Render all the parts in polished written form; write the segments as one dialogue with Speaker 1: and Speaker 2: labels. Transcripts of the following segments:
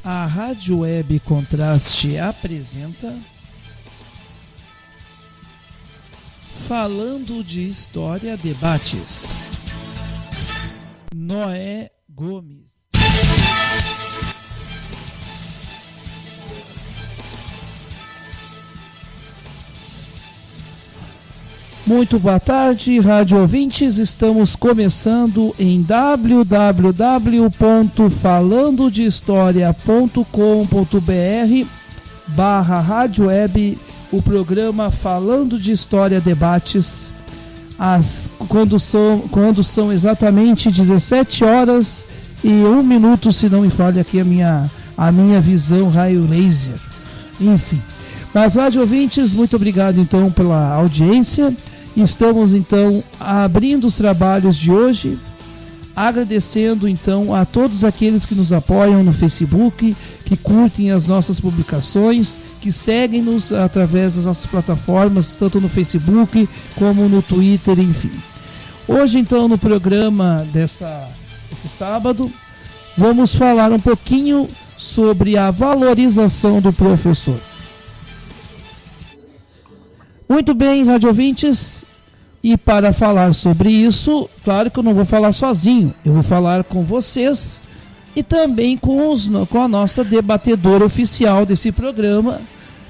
Speaker 1: A Rádio Web Contraste apresenta Falando de História Debates. Noé Gomes. Muito boa tarde, rádio ouvintes. Estamos começando em www.falandodehistoria.com.br/rádio web o programa Falando de História Debates, quando são exatamente 17 horas e 1 minuto, se não me falha aqui a minha visão raio laser. Enfim, mas rádio ouvintes, muito obrigado então pela audiência. Estamos então abrindo os trabalhos de hoje, agradecendo então a todos aqueles que nos apoiam no Facebook, que curtem as nossas publicações, que seguem-nos através das nossas plataformas, tanto no Facebook como no Twitter, enfim. Hoje então no programa desse sábado, vamos falar um pouquinho sobre a valorização do professor. Muito bem, rádio ouvintes, e para falar sobre isso, claro que eu não vou falar sozinho, eu vou falar com vocês e também com a nossa debatedora oficial desse programa,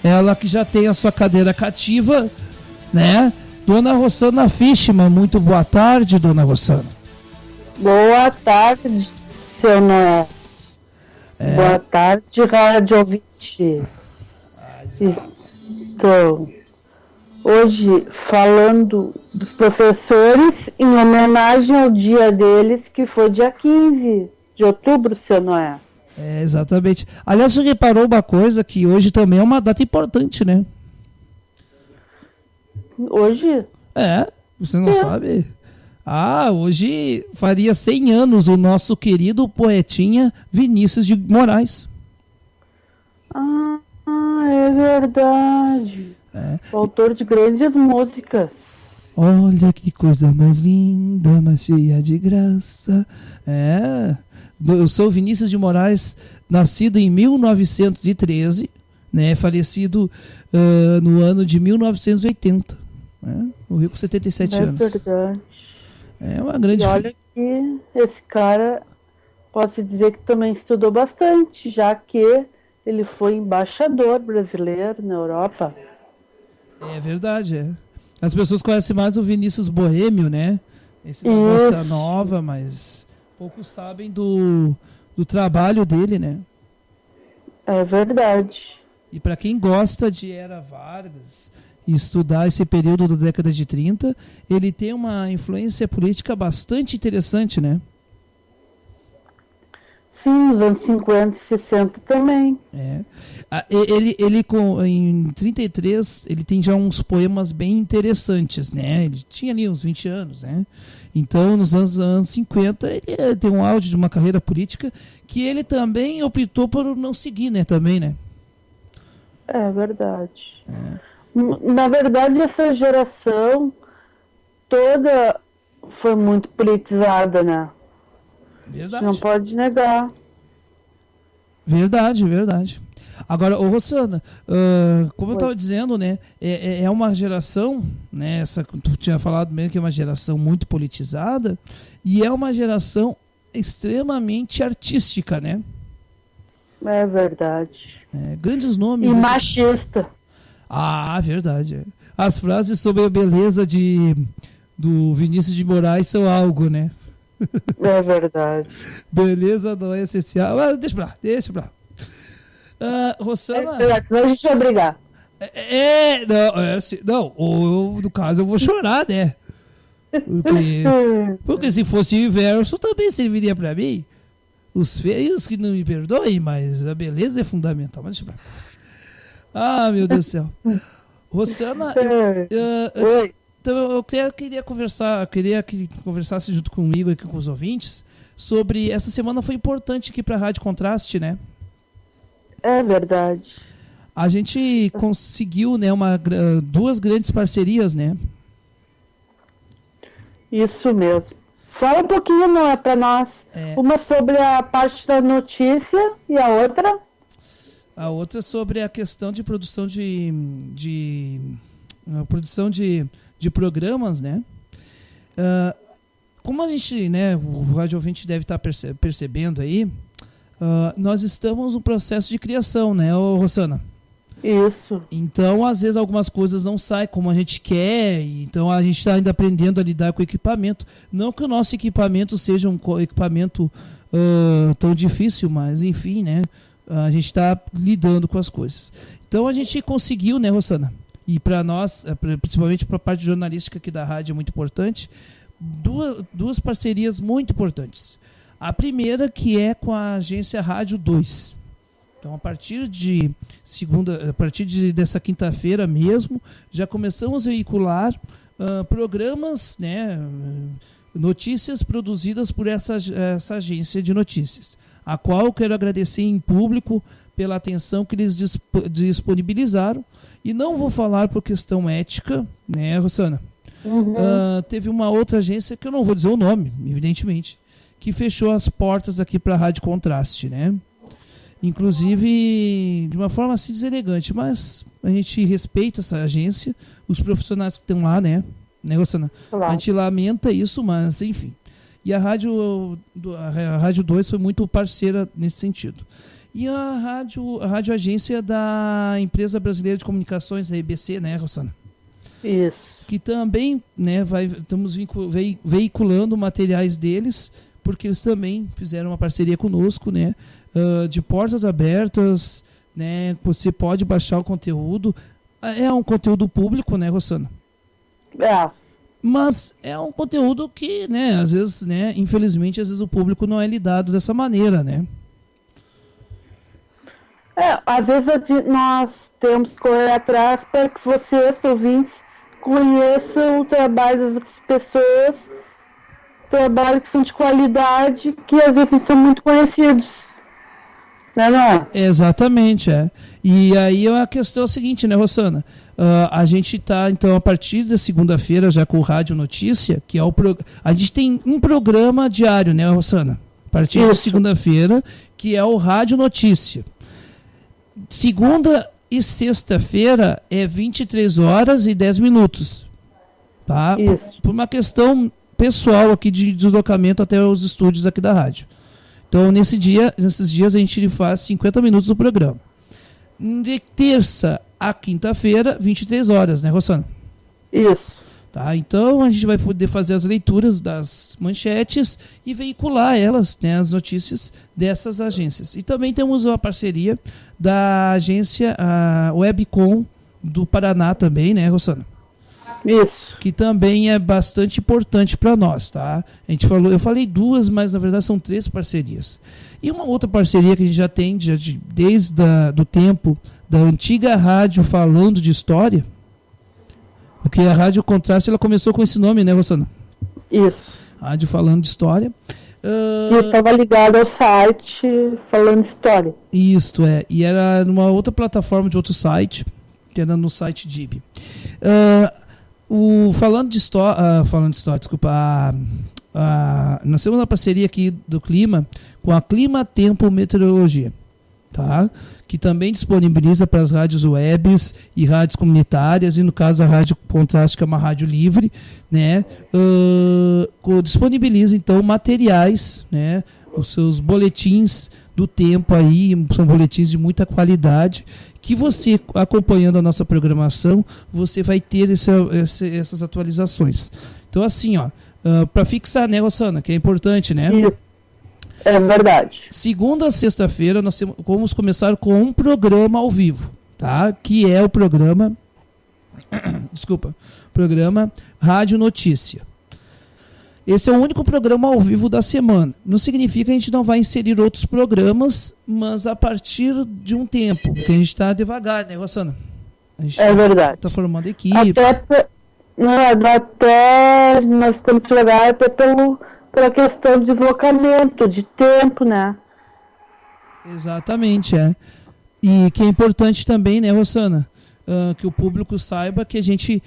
Speaker 1: ela que já tem a sua cadeira cativa, né? Dona Rossana Fischmann. Muito boa tarde, Dona Rossana.
Speaker 2: Boa tarde, seu Noé. Boa tarde, rádio ouvinte. Estou hoje falando dos professores em homenagem ao dia deles, que foi dia 15 de outubro, seu Noé.
Speaker 1: Exatamente. Aliás, você reparou uma coisa, que hoje também é uma data importante, né?
Speaker 2: Hoje?
Speaker 1: Você não sabe? Hoje faria 100 anos o nosso querido poetinha Vinícius de Moraes.
Speaker 2: É verdade. O autor de grandes músicas.
Speaker 1: Olha que coisa mais linda, mais cheia de graça. Eu sou Vinícius de Moraes, nascido em 1913, né, falecido no ano de 1980. Morreu com 77 anos.
Speaker 2: É verdade.
Speaker 1: É uma grande...
Speaker 2: E olha que esse cara, posso dizer que também estudou bastante, já que ele foi embaixador brasileiro na Europa.
Speaker 1: É verdade, As pessoas conhecem mais o Vinícius Boêmio, né? Esse da Bossa Nova, mas poucos sabem do trabalho dele, né?
Speaker 2: É verdade.
Speaker 1: E para quem gosta de Era Vargas e estudar esse período da década de 30, ele tem uma influência política bastante interessante, né?
Speaker 2: Sim, nos anos 50 e 60 também.
Speaker 1: Ele em 33, ele tem já uns poemas bem interessantes, né? Ele tinha ali uns 20 anos, né? Então, nos anos 50, ele tem um auge de uma carreira política que ele também optou por não seguir, né? Também, né?
Speaker 2: É verdade. Na verdade, essa geração toda foi muito politizada, né?
Speaker 1: Verdade.
Speaker 2: Não pode negar.
Speaker 1: Verdade. Agora, Rossana, como eu estava dizendo, né, é uma geração, né, tu tinha falado mesmo que é uma geração muito politizada, e é uma geração extremamente artística, né?
Speaker 2: É verdade.
Speaker 1: Grandes nomes.
Speaker 2: E machista.
Speaker 1: Verdade. As frases sobre a beleza do Vinícius de Moraes são algo, né?
Speaker 2: É verdade.
Speaker 1: Beleza não é essencial. Mas deixa pra lá. Rossana.
Speaker 2: Senão a gente vai brigar.
Speaker 1: No caso eu vou chorar, né? Porque se fosse o inverso também serviria pra mim. Os feios que não me perdoem, mas a beleza é fundamental. Mas deixa pra lá. Meu Deus do céu. Rossana, eu queria que conversasse junto comigo e com os ouvintes sobre... Essa semana foi importante aqui para a Rádio Contraste, né?
Speaker 2: É verdade.
Speaker 1: A gente conseguiu, né, duas grandes parcerias, né?
Speaker 2: Isso mesmo. Fala um pouquinho, Noé, para nós. Uma sobre a parte da notícia e a outra?
Speaker 1: A outra sobre a questão de produção de programas, né? Como a gente, né, o rádio ouvinte deve estar percebendo aí, nós estamos no processo de criação, né, Rosana?
Speaker 2: Isso.
Speaker 1: Então, às vezes, algumas coisas não saem como a gente quer, então a gente está ainda aprendendo a lidar com o equipamento. Não que o nosso equipamento seja um equipamento tão difícil, mas, enfim, né, a gente está lidando com as coisas. Então, a gente conseguiu, né, Rosana? E para nós, principalmente para a parte jornalística aqui da rádio, é muito importante, duas parcerias muito importantes. A primeira, que é com a agência Rádio 2. Então, a partir dessa quinta-feira mesmo, já começamos a veicular programas, né, notícias produzidas por essa agência de notícias, a qual eu quero agradecer em público pela atenção que eles disponibilizaram. E não vou falar por questão ética, né, Rosana? Teve uma outra agência, que eu não vou dizer o nome, evidentemente, que fechou as portas aqui para a Rádio Contraste, né? Inclusive, de uma forma assim deselegante, mas a gente respeita essa agência, os profissionais que estão lá, né, Rosana? Claro. A gente lamenta isso, mas enfim. E a Rádio 2 foi muito parceira nesse sentido. E a rádio agência da Empresa Brasileira de Comunicações, da EBC, né, Rosana?
Speaker 2: Isso.
Speaker 1: Que também, né, estamos veiculando materiais deles, porque eles também fizeram uma parceria conosco, né, de portas abertas, né, você pode baixar o conteúdo. É um conteúdo público, né, Rosana? Mas é um conteúdo que, né, às vezes, né, infelizmente, às vezes o público não é lidado dessa maneira, né?
Speaker 2: Às vezes nós temos que correr atrás para que vocês, ouvintes, conheçam o trabalho das pessoas, trabalhos que são de qualidade, que às vezes são muito conhecidos. Não?
Speaker 1: Exatamente, E aí a questão é a seguinte, né, Rosana? A gente está, então, a partir da segunda-feira, já com o Rádio Notícia, que é a gente tem um programa diário, né, Rosana? A partir de segunda-feira, que é o Rádio Notícia. Segunda e sexta-feira é 23 horas e 10 minutos. Tá? Por uma questão pessoal aqui de deslocamento até os estúdios aqui da rádio. Então, nesses dias a gente faz 50 minutos do programa. De terça a quinta-feira, 23 horas, né, Rosana?
Speaker 2: Isso.
Speaker 1: Tá, então a gente vai poder fazer as leituras das manchetes e veicular elas, né, as notícias dessas agências. E também temos uma parceria da agência Webcom do Paraná também, né, Rosana?
Speaker 2: Isso.
Speaker 1: Que também é bastante importante para nós, tá? Eu falei duas, mas na verdade são 3 parcerias. E uma outra parceria que a gente já tem desde do tempo da antiga rádio Falando de História, porque a Rádio Contraste ela começou com esse nome, né, Rosana?
Speaker 2: Isso.
Speaker 1: Rádio Falando de História.
Speaker 2: E estava ligado ao site Falando História.
Speaker 1: Isto, e era numa outra plataforma de outro site, que era no site DIB. Falando de História, desculpa, nós temos uma parceria aqui do Clima com a Clima Tempo Meteorologia, tá? Que também disponibiliza para as rádios webs e rádios comunitárias, e no caso a Rádio Contraste, que é uma rádio livre, né? Disponibiliza então materiais, né? Os seus boletins do tempo aí, são boletins de muita qualidade, que você, acompanhando a nossa programação, você vai ter essas atualizações. Então assim, para fixar, né, Rosana, que é importante, né?
Speaker 2: Isso. É verdade.
Speaker 1: Segunda a sexta-feira nós vamos começar com um programa ao vivo, tá? Que é o programa Rádio Notícia. Esse é o único programa ao vivo da semana. Não significa que a gente não vai inserir outros programas, mas a partir de um tempo, porque a gente está devagar, né, Rosana?
Speaker 2: É verdade.
Speaker 1: Está formando equipe.
Speaker 2: Até nós estamos devagar até pela questão de deslocamento, de tempo, né?
Speaker 1: Exatamente, E que é importante também, né, Rosana? que o público saiba que a gente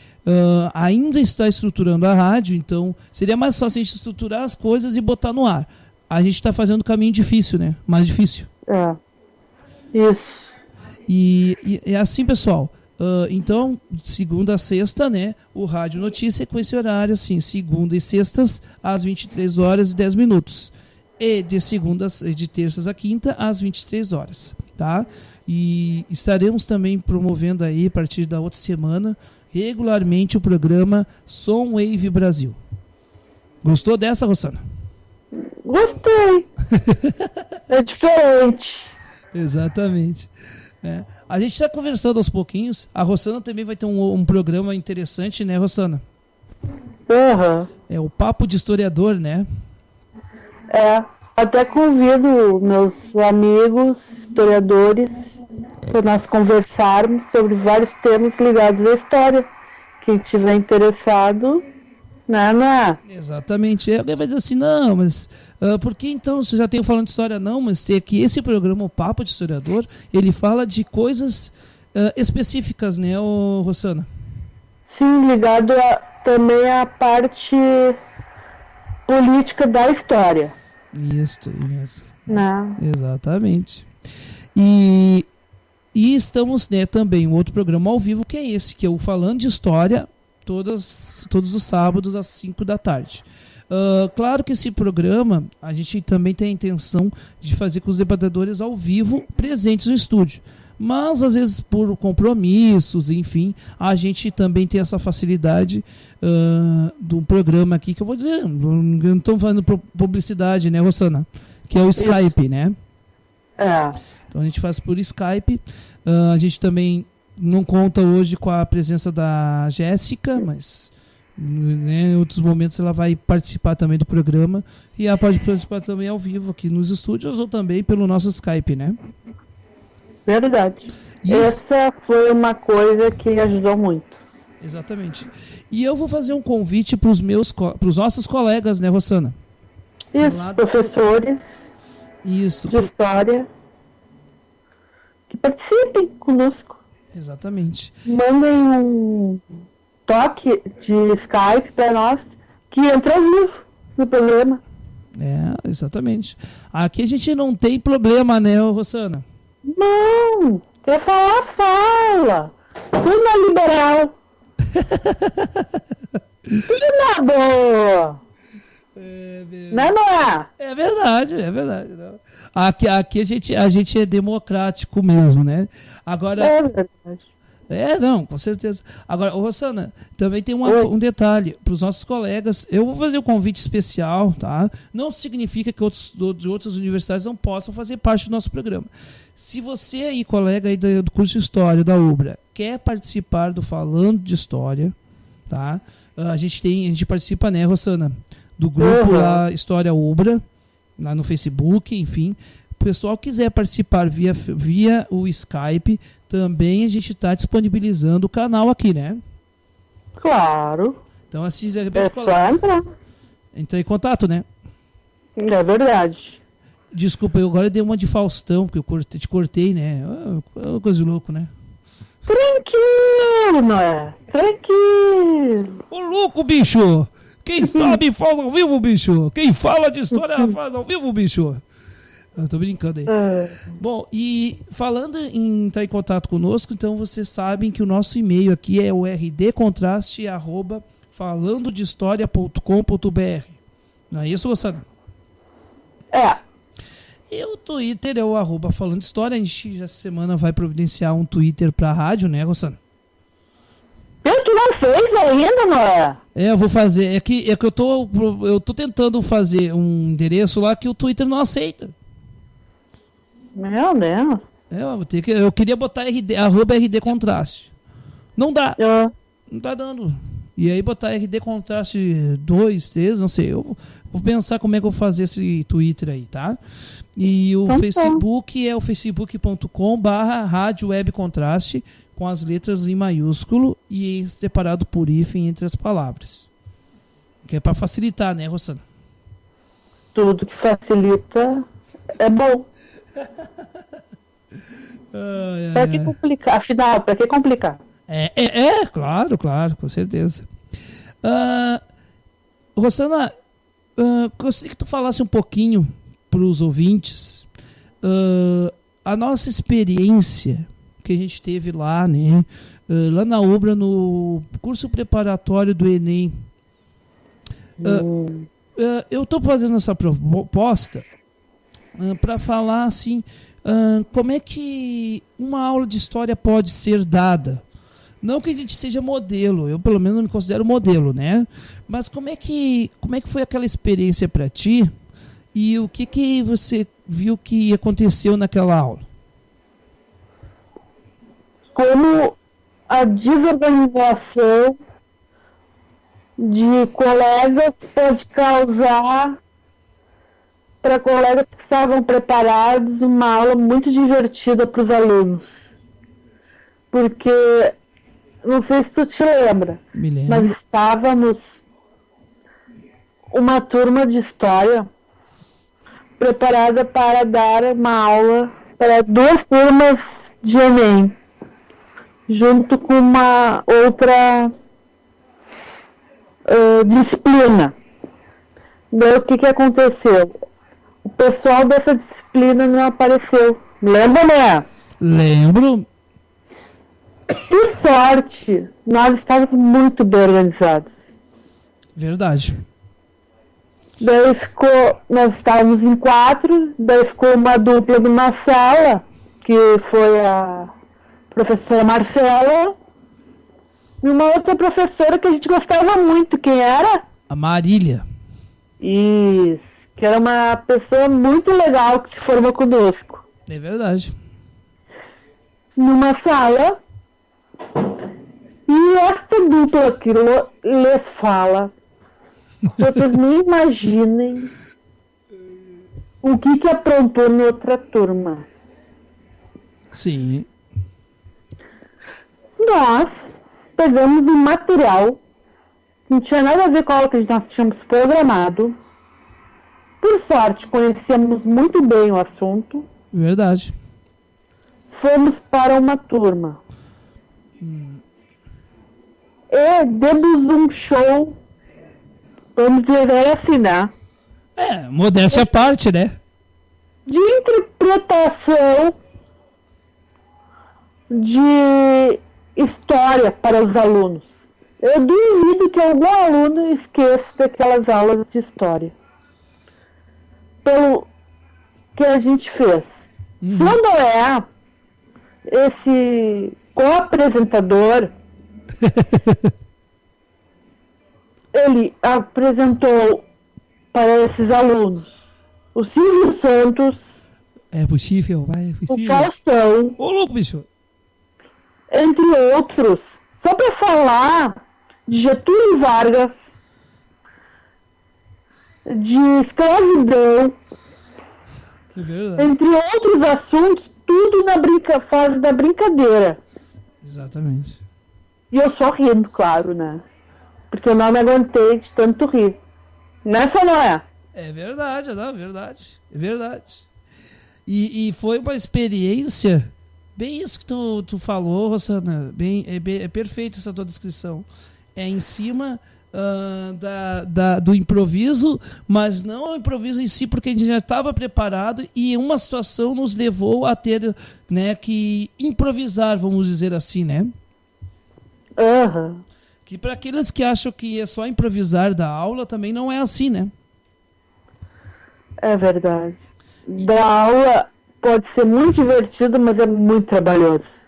Speaker 1: ainda está estruturando a rádio, então seria mais fácil a gente estruturar as coisas e botar no ar. A gente está fazendo o caminho difícil, né? Mais difícil.
Speaker 2: Isso.
Speaker 1: E é assim, pessoal. Então, segunda a sexta, né? O Rádio Notícia é com esse horário, assim, segunda e sextas, às 23 horas e 10 minutos. E de terças a quinta, às 23 horas, tá? E estaremos também promovendo aí, a partir da outra semana, regularmente o programa Som Wave Brasil. Gostou dessa, Rosana?
Speaker 2: Gostei. É diferente.
Speaker 1: Exatamente. A gente está conversando aos pouquinhos. A Rosana também vai ter um programa interessante, né, Rosana? É o Papo de Historiador, né?
Speaker 2: Até convido meus amigos historiadores para nós conversarmos sobre vários temas ligados à história. Quem tiver interessado, né?
Speaker 1: Exatamente. Alguém vai dizer assim, não, mas por que então você já tem falando de história? Não, mas é que esse programa, o Papo de Historiador, ele fala de coisas específicas, né, Rosana?
Speaker 2: Sim, ligado também à parte política da história.
Speaker 1: Isso.
Speaker 2: Não.
Speaker 1: Exatamente. E estamos, né, também um outro programa ao vivo, que é esse, que é o Falando de História, todos os sábados às 5 da tarde. Claro que esse programa, a gente também tem a intenção de fazer com os debatedores ao vivo presentes no estúdio. Mas, às vezes, por compromissos, enfim, a gente também tem essa facilidade de um programa aqui, que eu vou dizer, não estamos fazendo publicidade, né, Rosana? Que é o Skype, né? Então, a gente faz por Skype. A gente também não conta hoje com a presença da Jéssica, mas em outros momentos ela vai participar também do programa. E ela pode participar também ao vivo aqui nos estúdios ou também pelo nosso Skype, né?
Speaker 2: Verdade. Essa foi uma coisa que ajudou muito.
Speaker 1: Exatamente. E eu vou fazer um convite para os nossos colegas, né, Rosana?
Speaker 2: Isso, professores de história que participem conosco.
Speaker 1: Exatamente.
Speaker 2: Mandem um toque de Skype para nós que entra ao vivo no programa.
Speaker 1: Exatamente. Aqui a gente não tem problema, né, Rosana?
Speaker 2: Não, quer falar, fala. Tudo na liberal. Tudo na boa. Não é?
Speaker 1: É verdade. Não. Aqui a gente é democrático mesmo, né? Agora,
Speaker 2: é verdade.
Speaker 1: Não, com certeza. Agora, Rosana, também tem um detalhe para os nossos colegas. Eu vou fazer um convite especial, tá? Não significa que outras universidades não possam fazer parte do nosso programa. Se você aí, colega aí do curso de História da UBRA, quer participar do Falando de História, tá? A gente participa, né, Rosana? Do grupo lá, História UBRA, lá no Facebook, enfim. O pessoal quiser participar via o Skype, também a gente está disponibilizando o canal aqui, né?
Speaker 2: Claro.
Speaker 1: Então, assim, de
Speaker 2: repente, só
Speaker 1: entrar em contato, né?
Speaker 2: É verdade.
Speaker 1: Desculpa, eu agora dei uma de Faustão, porque eu te cortei, né? Coisa de louco, né?
Speaker 2: Tranquilo, Noé. Tranquilo.
Speaker 1: Ô, louco, bicho! Quem sabe faz ao vivo, bicho! Quem fala de história faz ao vivo, bicho! Eu tô brincando aí. Bom, e falando em entrar em contato conosco, então vocês sabem que o nosso e-mail aqui é o rdcontraste@falandodehistoria.com.br. Não é isso, Rosana? E o Twitter é o @falando de história. A gente essa semana vai providenciar um Twitter pra rádio, né, Rosana?
Speaker 2: Tu não fez ainda, Noé?
Speaker 1: Eu vou fazer. É que eu tô tentando fazer um endereço lá que o Twitter não aceita.
Speaker 2: Meu Deus.
Speaker 1: Eu queria botar @rdcontraste. Não dá. Não tá dando. E aí botar rdcontraste 2, 3, não sei. Eu vou pensar como é que eu vou fazer esse Twitter aí, tá? E o Facebook é o facebook.com/Rádio Web Contraste, com as letras em maiúsculo e separado por hífen entre as palavras. Que é para facilitar, né, Rosana?
Speaker 2: Tudo que facilita é bom. Para que complicar? Afinal, para que complicar?
Speaker 1: Claro, com certeza. Rosana, gostaria que tu falasse um pouquinho para os ouvintes a nossa experiência que a gente teve lá, né? Lá na Ubra, no curso preparatório do Enem. Eu estou fazendo essa proposta para falar assim, como é que uma aula de história pode ser dada. Não que a gente seja modelo, eu pelo menos não me considero modelo, né? Mas como é que foi aquela experiência para ti e o que você viu que aconteceu naquela aula?
Speaker 2: Como a desorganização de colegas pode causar para colegas que estavam preparados uma aula muito divertida para os alunos. Porque, não sei se tu te lembra, mas estávamos uma turma de história preparada para dar uma aula para 2 turmas de Enem, junto com uma outra disciplina. Daí o que aconteceu? O pessoal dessa disciplina não apareceu. Lembra, né?
Speaker 1: Lembro.
Speaker 2: Por sorte, nós estávamos muito bem organizados.
Speaker 1: Verdade.
Speaker 2: Daí nós estávamos em 4, daí ficou uma dupla numa sala, que foi a professora Marcela, e uma outra professora que a gente gostava muito. Quem era?
Speaker 1: A Marília.
Speaker 2: Isso, que era uma pessoa muito legal que se formou conosco.
Speaker 1: É verdade.
Speaker 2: Numa sala, e esta dupla que lhes fala, vocês nem imaginem o que aprontou na outra turma.
Speaker 1: Sim.
Speaker 2: Nós pegamos um material que não tinha nada a ver com a aula que nós tínhamos programado. Por sorte, conhecíamos muito bem o assunto.
Speaker 1: Verdade.
Speaker 2: Fomos para uma turma. E demos um show, vamos dizer assim, né?
Speaker 1: Modéstia à parte, né?
Speaker 2: De interpretação de história para os alunos. Eu duvido que algum aluno esqueça daquelas aulas de história. Pelo que a gente fez. Sandoé, esse co-apresentador, ele apresentou para esses alunos o Silvio Santos,
Speaker 1: é possível.
Speaker 2: o Faustão,
Speaker 1: ô louco, bicho,
Speaker 2: entre outros, só para falar de Getúlio Vargas, de escravidão, entre outros assuntos, tudo na fase da brincadeira.
Speaker 1: Exatamente.
Speaker 2: E eu só rindo, claro, né? Porque eu não me aguentei de tanto rir. Nessa não é?
Speaker 1: É verdade, não, verdade. É verdade. E foi uma experiência, bem isso que tu falou, Rosana, é perfeito essa tua descrição. É em cima do improviso, mas não o improviso em si, porque a gente já estava preparado e uma situação nos levou a ter, né, que improvisar, vamos dizer assim, né?
Speaker 2: Uhum.
Speaker 1: Que para aqueles que acham que é só improvisar da aula, também não é assim, né?
Speaker 2: É verdade. Da aula pode ser muito divertido, mas é muito trabalhoso.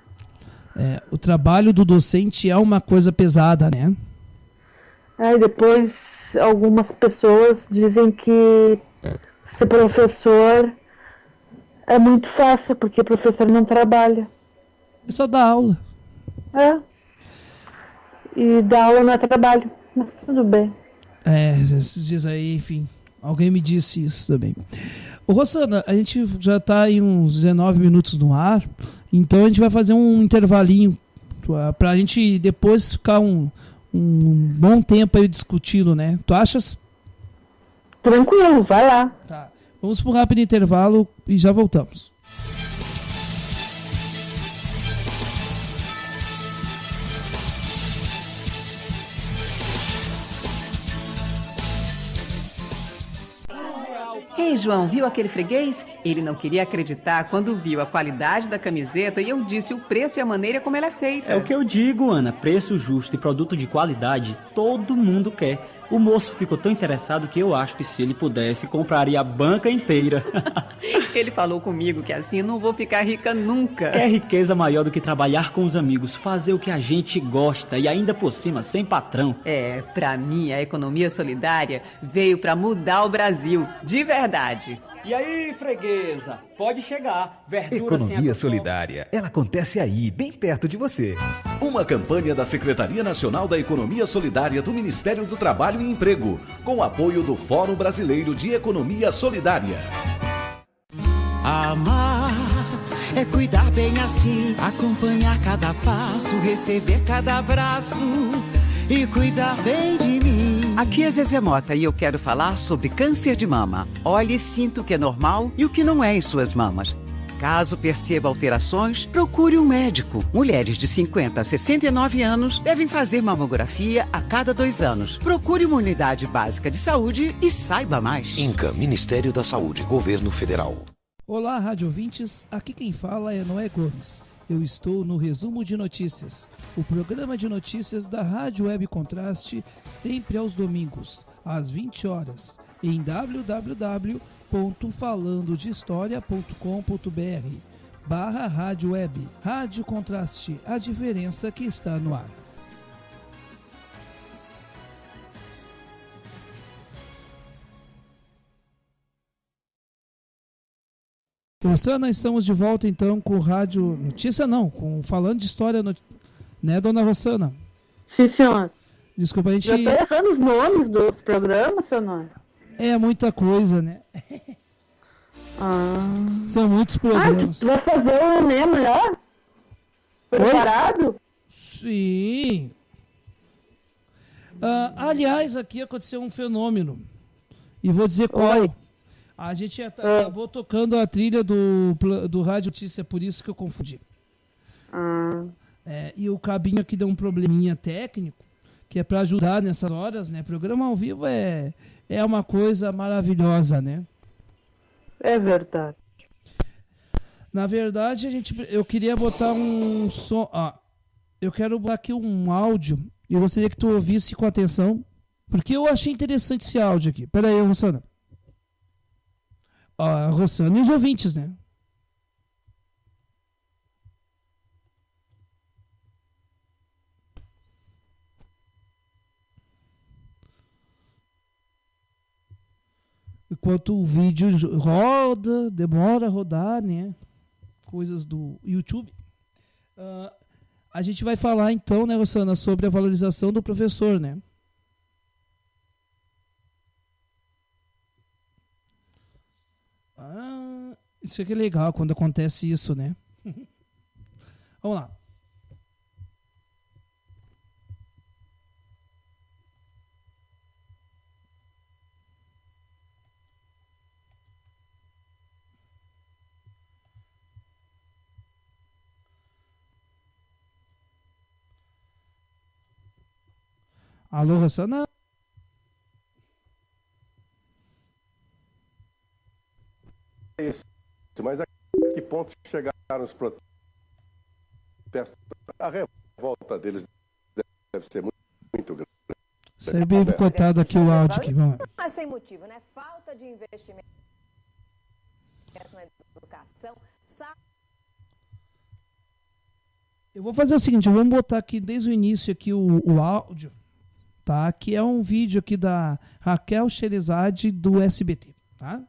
Speaker 1: O trabalho do docente é uma coisa pesada, né?
Speaker 2: E depois algumas pessoas dizem que ser professor é muito fácil, porque professor não trabalha.
Speaker 1: É só dar aula.
Speaker 2: E dar aula não é trabalho, mas tudo bem.
Speaker 1: Esses dias aí, enfim, alguém me disse isso também. Ô, Rosana, a gente já está aí uns 19 minutos no ar, então a gente vai fazer um intervalinho para a gente depois ficar um bom tempo aí discutindo, né? Tu achas?
Speaker 2: Tranquilo, vai lá.
Speaker 1: Tá. Vamos para um rápido intervalo e já voltamos.
Speaker 3: aí, João, viu aquele freguês? Ele não queria acreditar quando viu a qualidade da camiseta e eu disse o preço e a maneira como ela é feita.
Speaker 4: É o que eu digo, Ana. Preço justo e produto de qualidade, todo mundo quer. O moço ficou tão interessado que eu acho que se ele pudesse, compraria a banca inteira.
Speaker 3: Ele falou comigo que assim eu não vou ficar rica nunca.
Speaker 4: Quer riqueza maior do que trabalhar com os amigos, fazer o que a gente gosta e ainda por cima sem patrão.
Speaker 3: Pra mim a economia solidária veio pra mudar o Brasil, de verdade.
Speaker 4: E aí, freguesa, pode chegar. Verdura
Speaker 5: Economia solidária, ela acontece aí, bem perto de você.
Speaker 6: Uma campanha da Secretaria Nacional da Economia Solidária do Ministério do Trabalho e Emprego, com o apoio do Fórum Brasileiro de Economia Solidária.
Speaker 7: Amar é cuidar bem assim, acompanhar cada passo, receber cada abraço e cuidar bem de mim.
Speaker 8: Aqui é Zezé Mota e eu quero falar sobre câncer de mama. Olhe e sinta o que é normal e o que não é em suas mamas. Caso perceba alterações, procure um médico. Mulheres de 50 a 69 anos devem fazer mamografia a cada 2 anos. Procure uma unidade básica de saúde e saiba mais.
Speaker 9: INCA, Ministério da Saúde, Governo Federal.
Speaker 1: Olá, rádio ouvintes. Aqui quem fala é Noé Gomes. Eu estou no Resumo de Notícias, o programa de notícias da Rádio Web Contraste, sempre aos domingos, às 20 horas, em www.falandodehistoria.com.br/Rádio Web. Rádio Contraste, a diferença que está no ar. Rosana, estamos de volta então com o Rádio Notícia, não, com Falando de História, né, dona Rosana?
Speaker 2: Sim, senhor.
Speaker 1: Desculpa, a gente...
Speaker 2: Já tá errando os nomes dos programas, senhor?
Speaker 1: É muita coisa, né? São muitos programas.
Speaker 2: Tu vai fazer o Enem amanhã? Preparado?
Speaker 1: Sim. Aliás, aqui aconteceu um fenômeno. E vou dizer qual.
Speaker 2: Oi.
Speaker 1: A gente acabou tocando a trilha do Rádio Notícia, por isso que eu confundi. E o cabinho aqui deu um probleminha técnico, que é para ajudar nessas horas, né? Programa ao vivo é uma coisa maravilhosa, né?
Speaker 2: É verdade.
Speaker 1: Na verdade, eu queria botar um som. Eu quero botar aqui um áudio e eu gostaria que tu ouvisse com atenção, porque eu achei interessante esse áudio aqui. Pera aí, Rosana. A Rosana e os ouvintes, né? Enquanto o vídeo roda, demora a rodar, né? Coisas do YouTube. A gente vai falar então, né, Rosana, sobre a valorização do professor, né? Isso aqui é legal quando acontece isso, né? Vamos lá. Alô, Rosana?
Speaker 10: Isso. Mas a que ponto chegaram os protestos? A revolta deles deve ser muito grande.
Speaker 1: Sai bem cortado aqui o áudio. Aqui, vamos.
Speaker 11: Mas sem motivo, né? Falta de investimento na educação.
Speaker 1: Eu vou fazer o seguinte, vamos botar aqui desde o início aqui o áudio, tá? Que é um vídeo aqui da Raquel Sherazade do SBT, tá?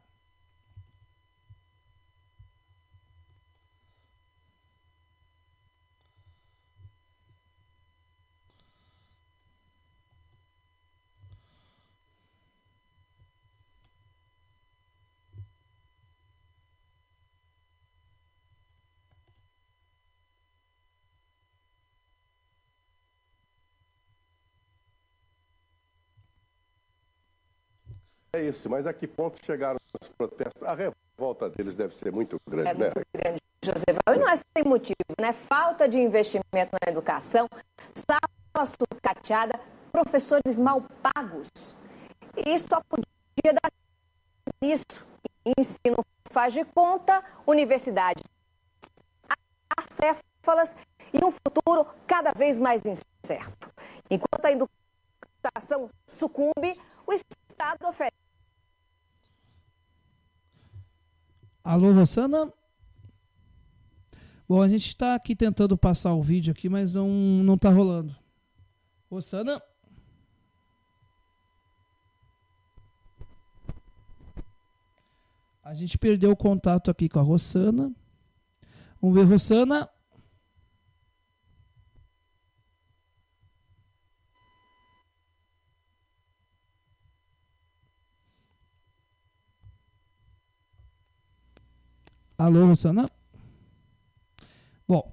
Speaker 10: É isso, mas a que ponto chegaram os protestos? A revolta deles deve ser muito grande,
Speaker 11: né? Muito grande, Joseval. E não é sem motivo, né? Falta de investimento na educação, sala sucateada, professores mal pagos. E só podia dar nisso. ensino faz de conta, universidades acéfalas e um futuro cada vez mais incerto. Enquanto a educação sucumbe, o Estado oferece.
Speaker 1: Alô, Rossana? Bom, a gente está aqui tentando passar o vídeo aqui, mas não está rolando. Rossana? A gente perdeu o contato aqui com a Rossana. Vamos ver, Rossana. Alô, Rossana? Bom,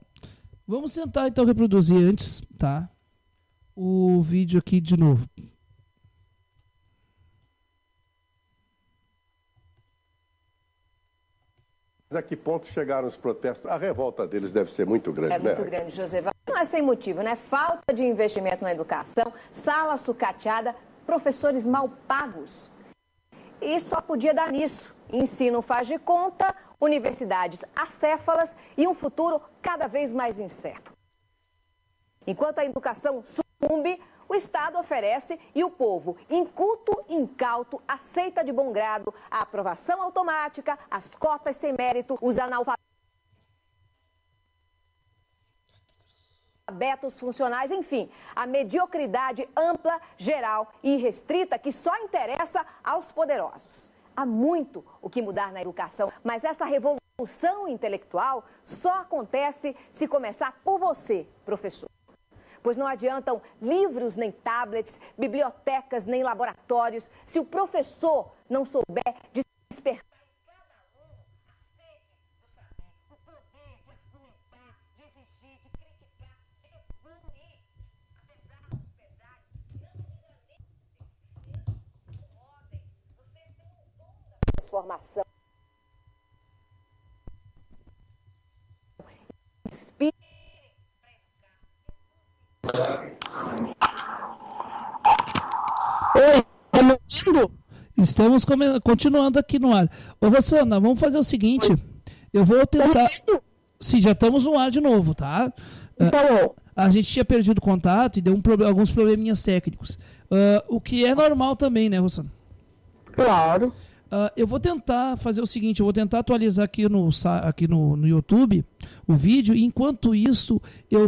Speaker 1: vamos tentar então reproduzir antes, tá? O vídeo aqui de novo.
Speaker 10: A que ponto chegaram os protestos? A revolta deles deve ser muito grande, né?
Speaker 11: É muito grande, Josevaldo. Não é sem motivo, né? Falta de investimento na educação, sala sucateada, professores mal pagos. E só podia dar nisso. Ensino faz de conta, universidades acéfalas e um futuro cada vez mais incerto. Enquanto a educação sucumbe, o Estado oferece e o povo, inculto, incauto, aceita de bom grado a aprovação automática, as cotas sem mérito, os analfabetos funcionais, enfim, a mediocridade ampla, geral e irrestrita que só interessa aos poderosos. Há muito o que mudar na educação, mas essa revolução intelectual só acontece se começar por você, professor. Pois não adiantam livros nem tablets, bibliotecas nem laboratórios, se o professor não souber despertar em cada aluno a sede do saber, o poder de argumentar, de exigir, de criticar, de evoluir, apesar dos pesares, não desanimem, não incomodem, vocês têm um dom da transformação. Inspire.
Speaker 2: Oi, tá me ouvindo?
Speaker 1: Estamos continuando aqui no ar. Ô, Rossana, vamos fazer o seguinte. Eu vou tentar... Sim, já estamos no ar de novo, tá?
Speaker 2: Então,
Speaker 1: a gente tinha perdido contato e deu alguns probleminhas técnicos. O que é normal também, né, Rossana?
Speaker 2: Claro.
Speaker 1: Eu vou tentar fazer o seguinte, eu vou tentar atualizar aqui no YouTube o vídeo, e enquanto isso eu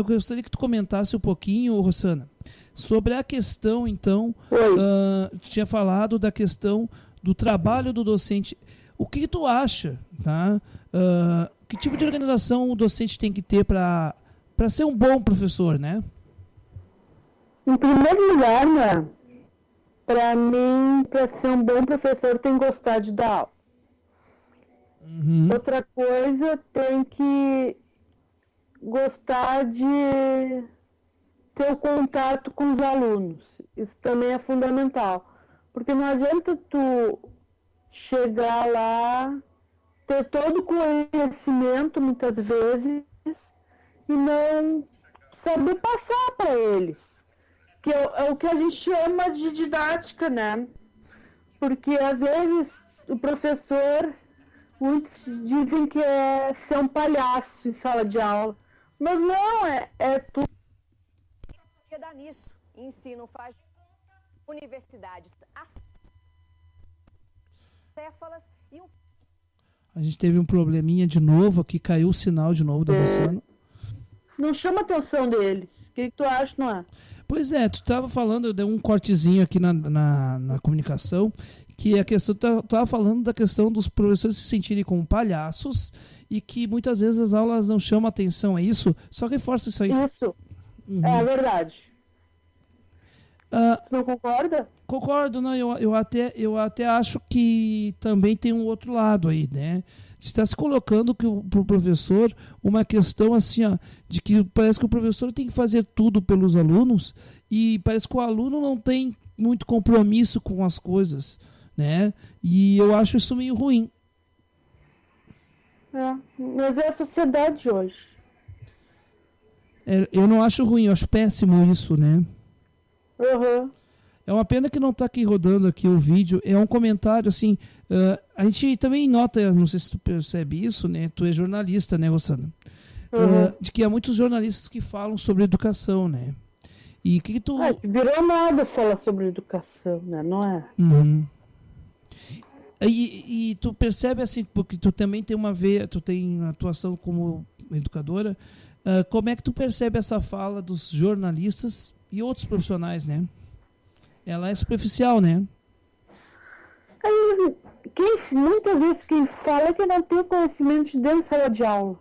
Speaker 1: gostaria que tu comentasse um pouquinho, Rossana, sobre a questão, então, tinha falado da questão do trabalho do docente. O que tu acha, tá? Que tipo de organização o docente tem que ter para ser um bom professor, né?
Speaker 2: Em primeiro lugar, né? Para mim, para ser um bom professor, tem que gostar de dar aula.
Speaker 1: Uhum.
Speaker 2: Outra coisa, tem que gostar de ter o contato com os alunos. Isso também é fundamental. Porque não adianta tu chegar lá, ter todo o conhecimento, muitas vezes, e não saber passar para eles. Que é o que a gente chama de didática, né? Porque, às vezes, o professor, muitos dizem que é ser um palhaço em sala de aula. Mas não, é tudo.
Speaker 11: Podia dar nisso. Ensino faz de conta, universidades acéfalas e um...
Speaker 1: A gente teve um probleminha de novo aqui, caiu o sinal de novo da Rossana.
Speaker 2: Não chama a atenção deles. O que tu acha, não é?
Speaker 1: Pois é, tu estava falando, deu um cortezinho aqui na comunicação, que a questão, tu estava falando da questão dos professores se sentirem como palhaços e que muitas vezes as aulas não chamam atenção, é isso? Só reforça isso aí.
Speaker 2: Isso,
Speaker 1: Uhum.
Speaker 2: é verdade. Tu não concorda?
Speaker 1: Concordo, não, eu até acho que também tem um outro lado aí, né? Você está se colocando para o professor uma questão assim, ó, de que parece que o professor tem que fazer tudo pelos alunos e parece que o aluno não tem muito compromisso com as coisas, né? E eu acho isso meio ruim.
Speaker 2: Mas é a sociedade hoje.
Speaker 1: Eu não acho ruim, eu acho péssimo isso, né?
Speaker 2: Uhum.
Speaker 1: É uma pena que não está aqui rodando aqui o vídeo. É um comentário assim. A gente também nota, não sei se tu percebe isso, né? Tu é jornalista, né, Rosana? De que há muitos jornalistas que falam sobre educação, né? E que tu...
Speaker 2: virou moda falar sobre educação, né? Não é?
Speaker 1: E tu percebe assim, porque tu também tem tu tem atuação como educadora, como é que tu percebe essa fala dos jornalistas e outros profissionais, né? Ela é superficial, né?
Speaker 2: Muitas vezes quem fala é que não tem conhecimento de dentro da sala de aula.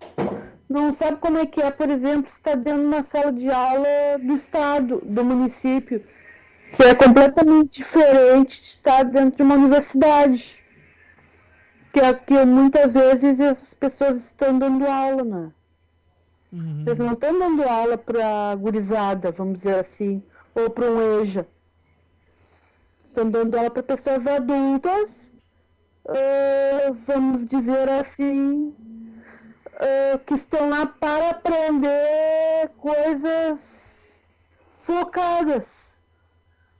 Speaker 2: Não sabe como é que é, por exemplo, estar dentro de uma sala de aula do estado, do município, que é completamente diferente de estar dentro de uma universidade. Que é que muitas vezes essas pessoas estão dando aula, né? Eles não estão dando aula para gurizada, vamos dizer assim, ou para um EJA. Estão dando aula para pessoas adultas, vamos dizer assim, que estão lá para aprender coisas focadas,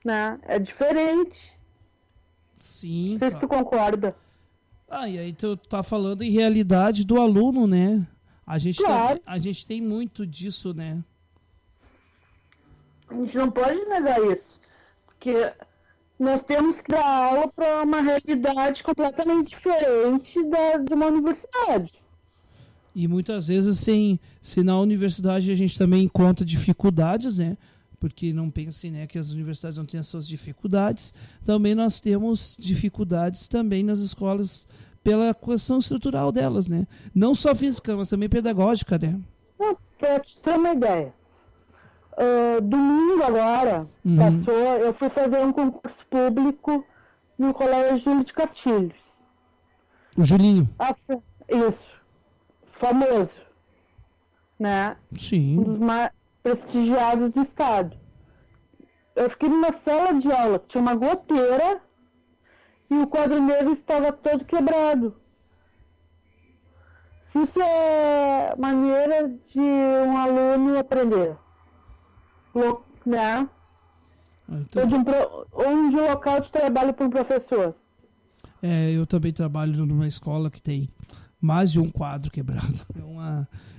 Speaker 2: né? É diferente.
Speaker 1: Sim.
Speaker 2: Não sei se tu concorda.
Speaker 1: E aí tu tá falando em realidade do aluno, né? A gente tem muito disso, né?
Speaker 2: A gente não pode negar isso, porque nós temos que dar aula para uma realidade completamente diferente de uma universidade.
Speaker 1: E muitas vezes, se na universidade a gente também encontra dificuldades, né? Porque não pensem, né, que as universidades não têm as suas dificuldades. Também nós temos dificuldades também nas escolas pela questão estrutural delas, né? Não só física, mas também pedagógica, né?
Speaker 2: Para te ter uma ideia. Domingo agora, eu fui fazer um concurso público no Colégio Júlio de Castilhos.
Speaker 1: O Julinho.
Speaker 2: Isso. Famoso. Né?
Speaker 1: Sim.
Speaker 2: Um dos mais prestigiados do estado. Eu fiquei numa sala de aula que tinha uma goteira e o quadro negro estava todo quebrado. Se isso é maneira de um aluno aprender, né? Ou de um local de trabalho para um professor.
Speaker 1: Eu também trabalho numa escola que tem mais de um quadro quebrado.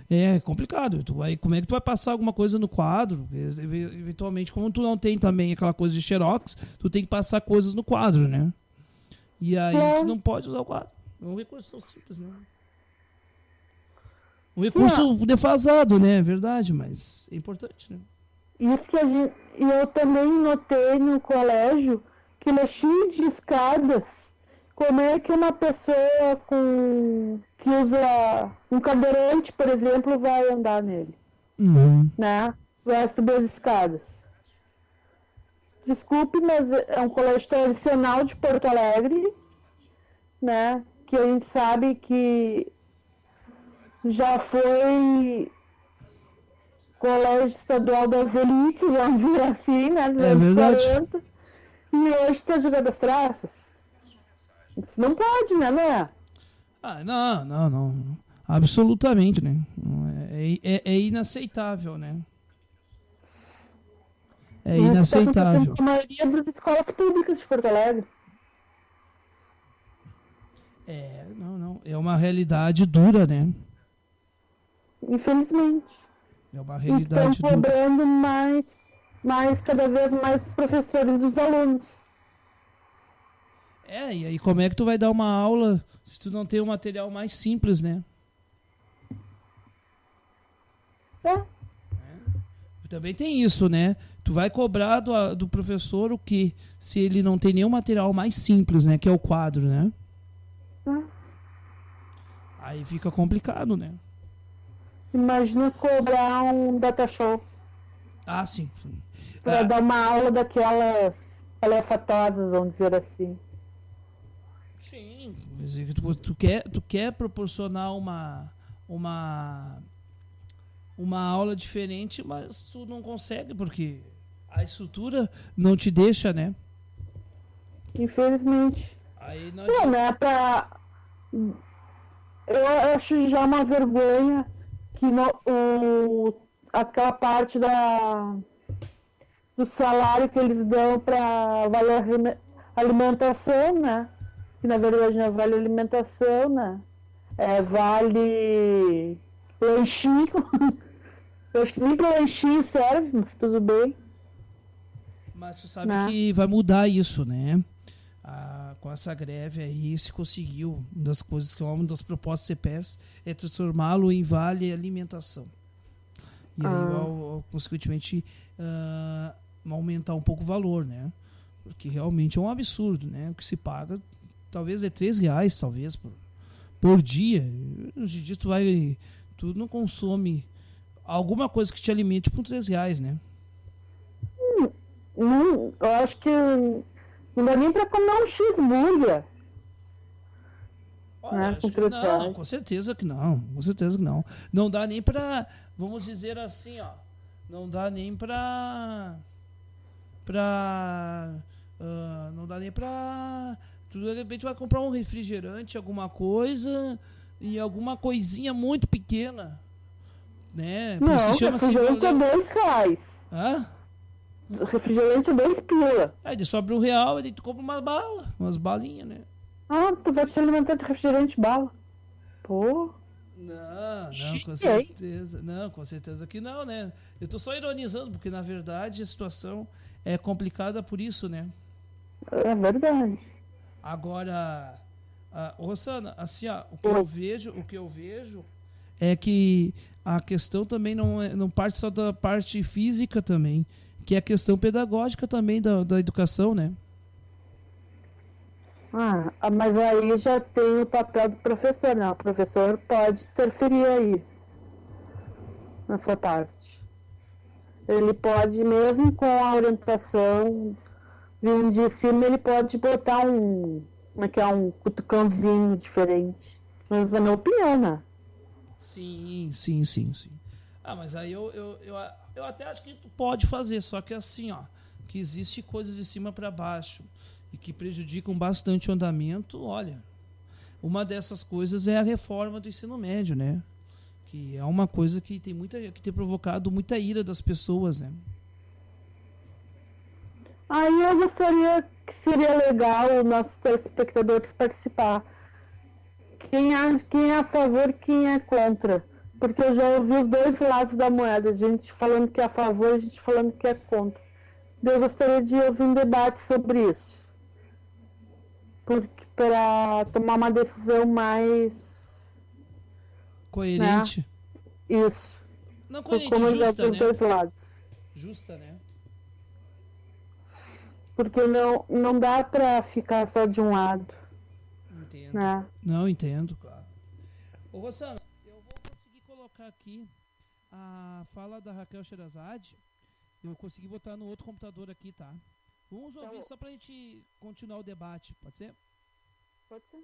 Speaker 1: É complicado. Como é que tu vai passar alguma coisa no quadro? Eventualmente, como tu não tem também aquela coisa de xerox, tu tem que passar coisas no quadro, né? E aí tu não pode usar o quadro. É um recurso tão simples, né? Um recurso defasado, né? É verdade, mas é importante, né?
Speaker 2: Isso que eu também notei no colégio, que ele é cheio de escadas. Como é que uma pessoa que usa um cadeirante, por exemplo, vai andar nele? Né? Vai subir as escadas. Desculpe, mas é um colégio tradicional de Porto Alegre, né? Que a gente sabe que já foi colégio estadual das elites, vamos dizer assim, né? Dos anos 40, e hoje está jogando as traças. Isso não pode, né?
Speaker 1: Não. Absolutamente, né? É inaceitável, né? É inaceitável.
Speaker 2: A maioria das escolas públicas de Porto Alegre.
Speaker 1: Não. É uma realidade dura, né?
Speaker 2: Infelizmente.
Speaker 1: É uma realidade
Speaker 2: estão cobrando mais, cada vez mais os professores dos alunos.
Speaker 1: E aí como é que tu vai dar uma aula se tu não tem um material mais simples, né? Também tem isso, né? Tu vai cobrar do professor o quê? Se ele não tem nenhum material mais simples, né? Que é o quadro, né? Aí fica complicado, né?
Speaker 2: Imagina cobrar um data show.
Speaker 1: Sim.
Speaker 2: Para dar uma aula daquelas aleatórias, vamos dizer assim.
Speaker 1: Sim. Tu quer proporcionar uma aula diferente, mas tu não consegue, porque a estrutura não te deixa, né?
Speaker 2: Infelizmente.
Speaker 1: Aí nós...
Speaker 2: Eu acho já uma vergonha que aquela parte do salário que eles dão para vale alimentação, né? Que na verdade não é vale alimentação, né? É vale lanchinho. Eu acho que nem para lanchinho serve, mas tudo bem.
Speaker 1: Mas tu sabe que vai mudar isso, né? Com essa greve aí se conseguiu, uma das coisas que é uma das propostas CPERS é transformá-lo em vale alimentação. E aí, consequentemente, aumentar um pouco o valor, né? Porque realmente é um absurdo, né? O que se paga, talvez é R$3, talvez, por dia. Hoje em dia tu não consome alguma coisa que te alimente por R$3, né?
Speaker 2: Eu acho que não dá nem para comer um cheeseburger.
Speaker 1: Olha, não, com certeza que não. Com certeza que não. Não dá nem pra, vamos dizer assim, ó. Não dá nem pra não dá nem pra. Tu de repente vai comprar um refrigerante, alguma coisa, e alguma coisinha muito pequena. Né?
Speaker 2: Não, refrigerante é R$2.
Speaker 1: Hã?
Speaker 2: Refrigerante é 2 pila.
Speaker 1: Aí sobra R$1, aí tu compra umas balinhas, né?
Speaker 2: Tu vai te alimentar de refrigerante bala. Pô.
Speaker 1: Não, com certeza. Não, com certeza que não, né? Eu tô só ironizando, porque na verdade a situação é complicada por isso, né?
Speaker 2: É verdade.
Speaker 1: Agora, Rosana, assim, o que eu vejo é que a questão também não parte só da parte física também, que é a questão pedagógica também da educação, né?
Speaker 2: Mas aí já tem o papel do professor, né? O professor pode interferir aí nessa parte. Ele pode, mesmo com a orientação vindo de cima, ele pode botar um cutucãozinho diferente. Mas é a minha opinião, né?
Speaker 1: Sim. Mas aí eu até acho que tu pode fazer, só que assim, que existe coisas de cima para baixo e que prejudicam bastante o andamento. Olha, uma dessas coisas é a reforma do ensino médio, né? Que é uma coisa que tem provocado muita ira das pessoas, né?
Speaker 2: Aí eu gostaria que seria legal os nossos telespectadores participar. Quem é a favor, quem é contra? Porque eu já ouvi os dois lados da moeda, gente falando que é a favor e gente falando que é contra. Eu gostaria de ouvir um debate sobre isso. Para tomar uma decisão mais
Speaker 1: coerente.
Speaker 2: Né? Isso.
Speaker 1: Não coerente, justa, né?
Speaker 2: Dois lados.
Speaker 1: Justa, né?
Speaker 2: Porque não dá para ficar só de um lado.
Speaker 1: Entendo.
Speaker 2: Né?
Speaker 1: Não, entendo, claro. Ô, Rosana, eu vou conseguir colocar aqui a fala da Raquel Sherazade. Eu consegui botar no outro computador aqui, tá? Vamos ouvir só pra gente continuar o debate, pode ser?
Speaker 2: Pode ser.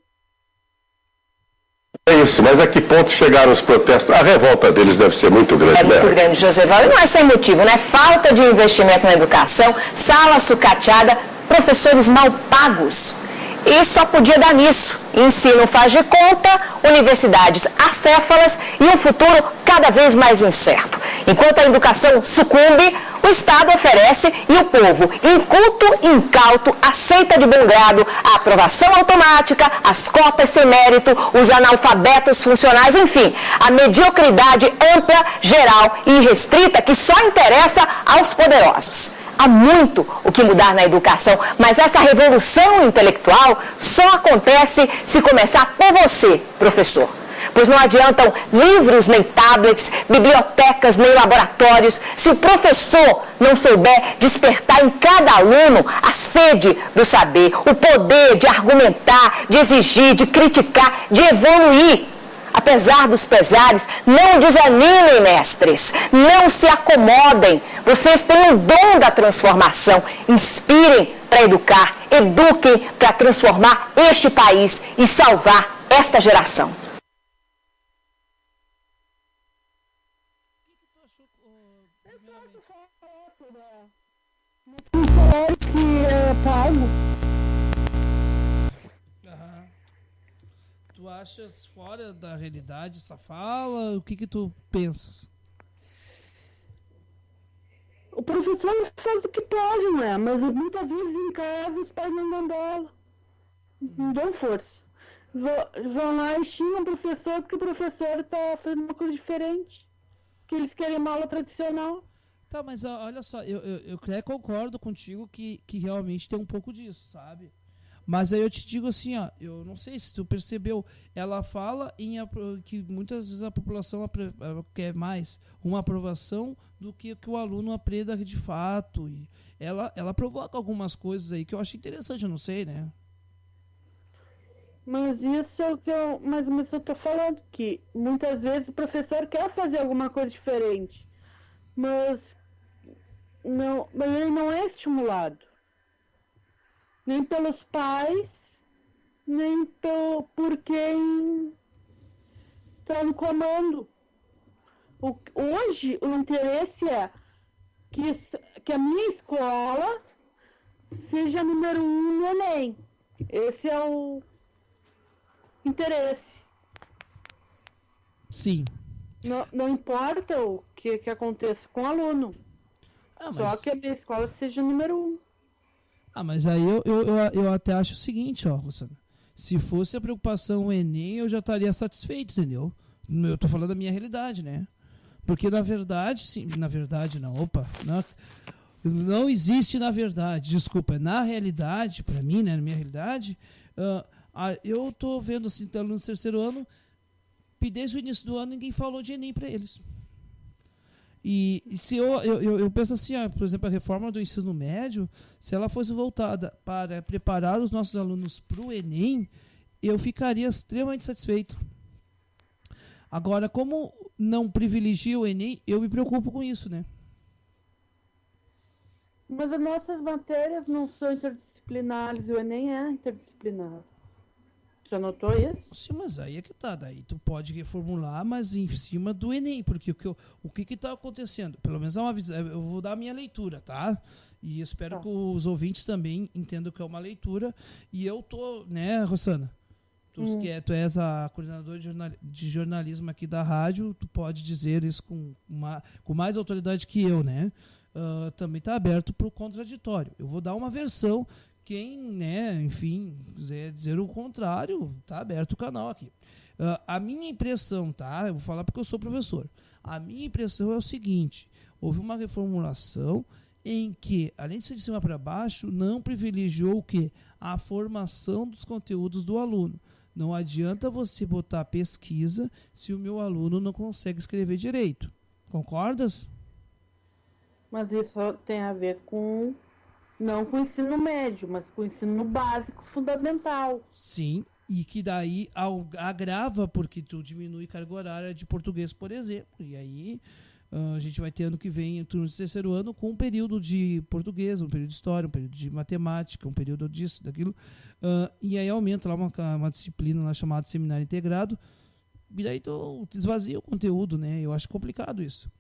Speaker 10: É isso, mas a que ponto chegaram os protestos? A revolta deles deve ser muito grande,
Speaker 12: né? É muito grande, Josevaldo. Não é sem motivo, né? Falta de investimento na educação, sala sucateada, professores mal pagos. E só podia dar nisso. Ensino faz de conta, universidades acéfalas e um futuro cada vez mais incerto. Enquanto a educação sucumbe, o Estado oferece e o povo, inculto e incauto, aceita de bom grado a aprovação automática, as cotas sem mérito, os analfabetos funcionais, enfim, a mediocridade ampla, geral e irrestrita que só interessa aos poderosos. Há muito o que mudar na educação, mas essa revolução intelectual só acontece se começar por você, professor. Pois não adiantam livros, nem tablets, bibliotecas, nem laboratórios, se o professor não souber despertar em cada aluno a sede do saber, o poder de argumentar, de exigir, de criticar, de evoluir. Apesar dos pesares, não desanimem, mestres, não se acomodem. Vocês têm o dom da transformação. Inspirem para educar, eduquem para transformar este país e salvar esta geração.
Speaker 2: Que é pago.
Speaker 1: Tu achas fora da realidade essa fala? O que tu pensas?
Speaker 2: O professor faz o que pode, não é? Mas muitas vezes em casa os pais não dão bola. Não dão força. Vão lá e xingam o professor porque o professor está fazendo uma coisa diferente. Que eles querem uma aula tradicional.
Speaker 1: Tá, mas olha só, eu até concordo contigo que realmente tem um pouco disso, sabe? Mas aí eu te digo assim, ó, eu não sei se tu percebeu, ela fala que muitas vezes a população quer mais uma aprovação do que o aluno aprenda de fato. E ela provoca algumas coisas aí que eu acho interessante, eu não sei, né?
Speaker 2: Mas isso é o que mas eu tô falando, que muitas vezes o professor quer fazer alguma coisa diferente, mas ele não é estimulado. Nem pelos pais, nem por quem está no comando. Hoje, o interesse é que a minha escola seja número 1 no Enem. Esse é o interesse.
Speaker 1: Sim.
Speaker 2: Não importa o que aconteça com o aluno. Só que a minha escola seja número 1.
Speaker 1: Mas aí eu até acho o seguinte, ó, Rosana. Se fosse a preocupação o Enem, eu já estaria satisfeito, entendeu? Eu tô falando da minha realidade, né? Porque na verdade, sim, na verdade não, não existe na verdade, desculpa, na realidade, para mim, né, na minha realidade, eu tô vendo assim, alunos do terceiro ano, desde o início do ano ninguém falou de Enem para eles. E se eu penso assim, por exemplo, a reforma do ensino médio, se ela fosse voltada para preparar os nossos alunos para o Enem, eu ficaria extremamente satisfeito. Agora, como não privilegia o Enem, eu me preocupo com isso, né?
Speaker 2: Mas as nossas matérias não são interdisciplinares, o Enem é interdisciplinar. Já notou isso?
Speaker 1: Sim, mas aí é que tá. Daí tu pode reformular, mas em cima do Enem, porque o que tá acontecendo? Pelo menos eu vou dar a minha leitura, tá? E espero que os ouvintes também entendam que é uma leitura. E eu tô, né, Rosana? Tu és a coordenadora de jornalismo aqui da rádio, tu pode dizer isso com mais autoridade que eu, né? Também tá aberto pro contraditório. Eu vou dar uma versão. Quem, né, enfim, quiser dizer o contrário, tá aberto o canal aqui. A minha impressão, tá? Eu vou falar porque eu sou professor. A minha impressão é o seguinte: houve uma reformulação em que, além de ser de cima para baixo, não privilegiou o quê? A formação dos conteúdos do aluno. Não adianta você botar pesquisa se o meu aluno não consegue escrever direito. Concordas?
Speaker 2: Mas isso tem a ver não com o ensino médio, mas com o ensino básico fundamental.
Speaker 1: Sim, e que daí agrava porque tu diminui carga horária de português, por exemplo. E aí a gente vai ter ano que vem, turno de terceiro ano, com um período de português, um período de história, um período de matemática, um período disso, daquilo. E aí aumenta lá uma disciplina lá chamada seminário integrado. E daí tu esvazia o conteúdo, né? Eu acho complicado isso.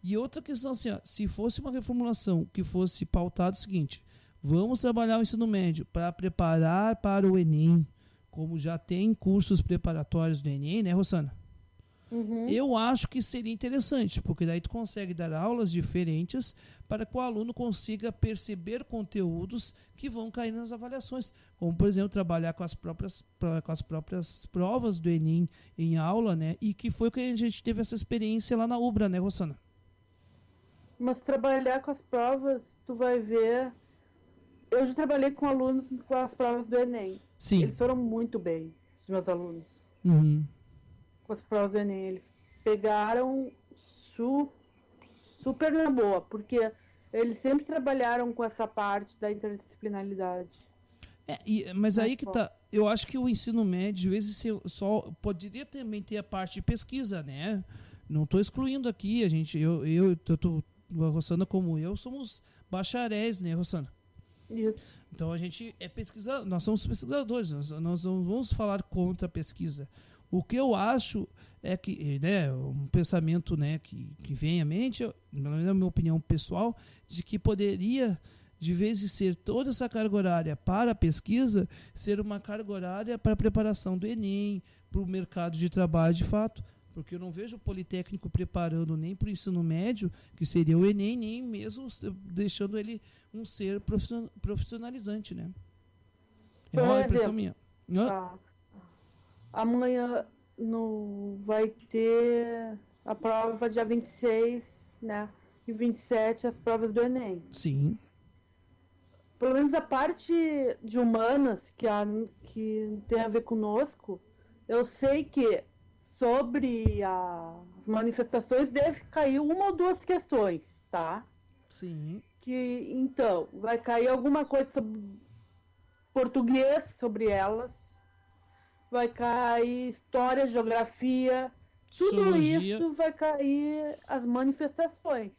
Speaker 1: E outra questão assim, se fosse uma reformulação que fosse pautado o seguinte: vamos trabalhar o ensino médio para preparar para o Enem, como já tem cursos preparatórios do Enem, né, Rosana? Eu acho que seria interessante, porque daí tu consegue dar aulas diferentes para que o aluno consiga perceber conteúdos que vão cair nas avaliações. Como, por exemplo, trabalhar com as próprias provas do Enem em aula, né? E que foi o que a gente teve essa experiência lá na UBRA, né, Rosana?
Speaker 2: Mas trabalhar com as provas, tu vai ver. Eu já trabalhei com alunos com as provas do Enem.
Speaker 1: Sim.
Speaker 2: Eles foram muito bem, os meus alunos. Com as provas do Enem. Eles pegaram super na boa, porque eles sempre trabalharam com essa parte da interdisciplinaridade.
Speaker 1: Mas aí que tá. Eu acho que o ensino médio, às vezes, só poderia também ter a parte de pesquisa, né? Não estou excluindo aqui, a gente, a Rosana como eu, somos bacharéis, né, Rosana?
Speaker 2: Isso.
Speaker 1: Então a gente é pesquisador, nós somos pesquisadores, nós não vamos falar contra a pesquisa. O que eu acho é que, né, um pensamento, né, que vem à mente, na minha opinião pessoal, de que poderia, de vez de ser toda essa carga horária para a pesquisa, ser uma carga horária para a preparação do Enem, para o mercado de trabalho de fato, Porque eu não vejo o Politécnico preparando nem para o ensino médio, que seria o Enem, nem mesmo deixando ele um ser profissionalizante, né? É uma impressão minha.
Speaker 2: Amanhã vai ter a prova dia 26, né? E 27 as provas do Enem.
Speaker 1: Sim.
Speaker 2: Pelo menos a parte de humanas, que tem a ver conosco, eu sei que sobre as manifestações deve cair uma ou duas questões, tá?
Speaker 1: Sim.
Speaker 2: Que, então, vai cair alguma coisa sobre português, sobre elas, vai cair história, geografia, tudo
Speaker 1: Sociologia.
Speaker 2: isso vai cair as manifestações.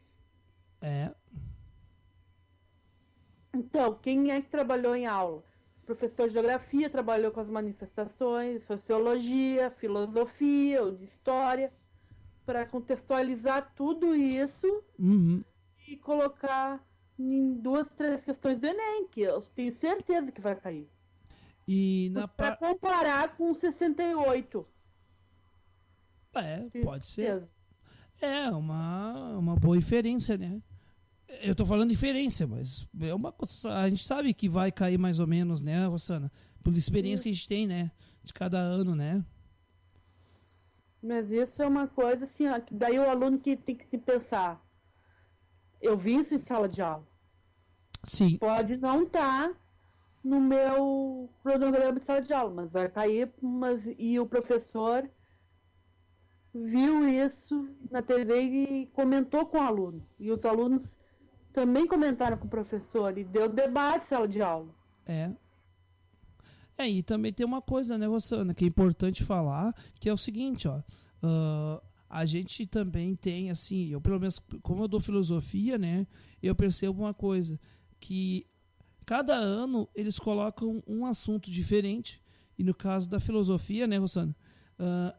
Speaker 2: Então, quem é que trabalhou em aula? O professor de geografia trabalhou com as manifestações, sociologia, filosofia, ou de história, para contextualizar tudo isso e colocar em 2, 3 questões do Enem, que eu tenho certeza que vai cair.
Speaker 1: E
Speaker 2: para comparar com 68.
Speaker 1: Pode ser. É uma boa inferência, né? Eu tô falando inferência, mas é uma coisa, a gente sabe que vai cair mais ou menos, né, Rossana? Pela experiência que a gente tem, né? De cada ano, né?
Speaker 2: Mas isso é uma coisa assim, ó, que daí o aluno que tem que pensar. Eu vi isso em sala de aula.
Speaker 1: Sim.
Speaker 2: Pode não estar no meu cronograma de sala de aula, mas vai cair, e o professor viu isso na TV e comentou com o aluno. E os alunos também comentaram com o professor e deu debate em sala de aula.
Speaker 1: E também tem uma coisa, né, Rossana, que é importante falar, que é o seguinte, ó. A gente também tem, assim, eu pelo menos, como eu dou filosofia, né, eu percebo uma coisa, que cada ano eles colocam um assunto diferente, e no caso da filosofia, né, Rossana,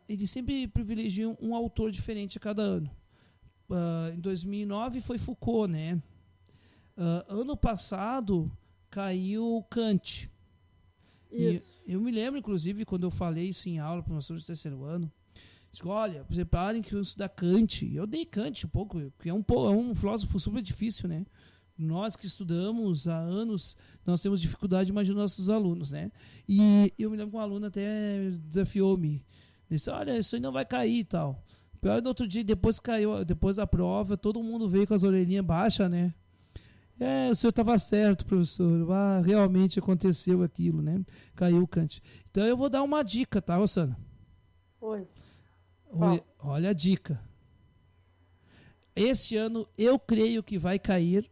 Speaker 1: eles sempre privilegiam um autor diferente a cada ano. Em 2009 foi Foucault, né? Ano passado caiu Kant. E eu me lembro, inclusive, quando eu falei isso em aula para o professor de terceiro ano, disse, olha, preparem que eu estudar Kant. Eu dei Kant um pouco, que é um filósofo super difícil, né? Nós que estudamos há anos, nós temos dificuldade de imaginar nossos alunos, né? E eu me lembro que um aluno até desafiou-me. Disse, olha, isso aí não vai cair e tal. Pior, no outro dia, depois da prova, todo mundo veio com as orelhinhas baixas, né? O senhor estava certo, professor. Realmente aconteceu aquilo, né? Caiu o Kant. Então eu vou dar uma dica, tá, Rossana?
Speaker 2: Oi.
Speaker 1: Olha a dica. Esse ano eu creio que vai cair,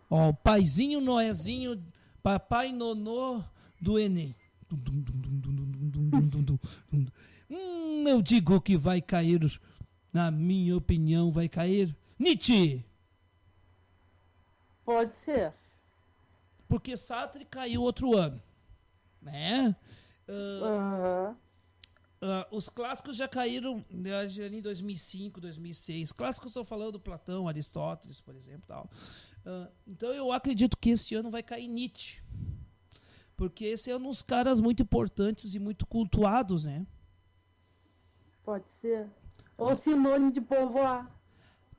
Speaker 1: ó, o paizinho Noézinho, papai Nonô do Enem. Eu digo que vai cair, na minha opinião, vai cair Nietzsche.
Speaker 2: Pode ser.
Speaker 1: Porque Sartre caiu outro ano, né? Os clássicos já caíram em 2005, 2006. Clássicos, estou falando Platão, Aristóteles, por exemplo. Tal. Então eu acredito que esse ano vai cair Nietzsche. Porque esse é um dos caras muito importantes e muito cultuados, né?
Speaker 2: Pode ser. Ou Simone de Beauvoir.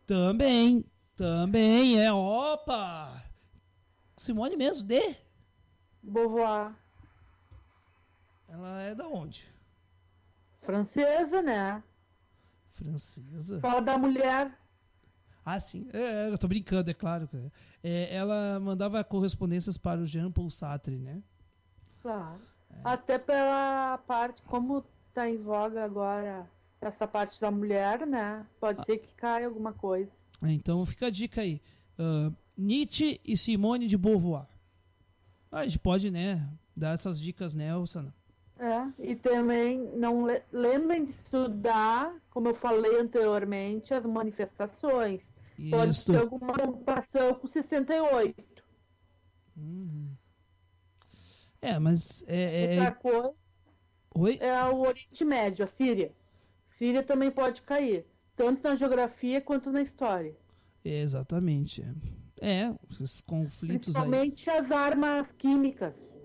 Speaker 1: Também é. Opa! Simone mesmo, de?
Speaker 2: Beauvoir.
Speaker 1: Ela é da onde?
Speaker 2: Francesa, né?
Speaker 1: Francesa?
Speaker 2: Fala da mulher.
Speaker 1: Ah, sim. Eu tô brincando, é claro. Ela mandava correspondências para o Jean-Paul Sartre, né?
Speaker 2: Claro. Até pela parte, como tá em voga agora essa parte da mulher, né? Pode ser que caia alguma coisa.
Speaker 1: Então fica a dica aí. Nietzsche e Simone de Beauvoir. A gente pode, né, dar essas dicas, né, Rossana?
Speaker 2: E também não lembrem de estudar, como eu falei anteriormente, as manifestações.
Speaker 1: Isso.
Speaker 2: Pode ter alguma preocupação com 68.
Speaker 1: Mas
Speaker 2: outra coisa
Speaker 1: Oi?
Speaker 2: É o Oriente Médio, a Síria. Síria também pode cair, tanto na geografia quanto na história.
Speaker 1: Exatamente. Esses conflitos
Speaker 2: principalmente aí. As armas químicas,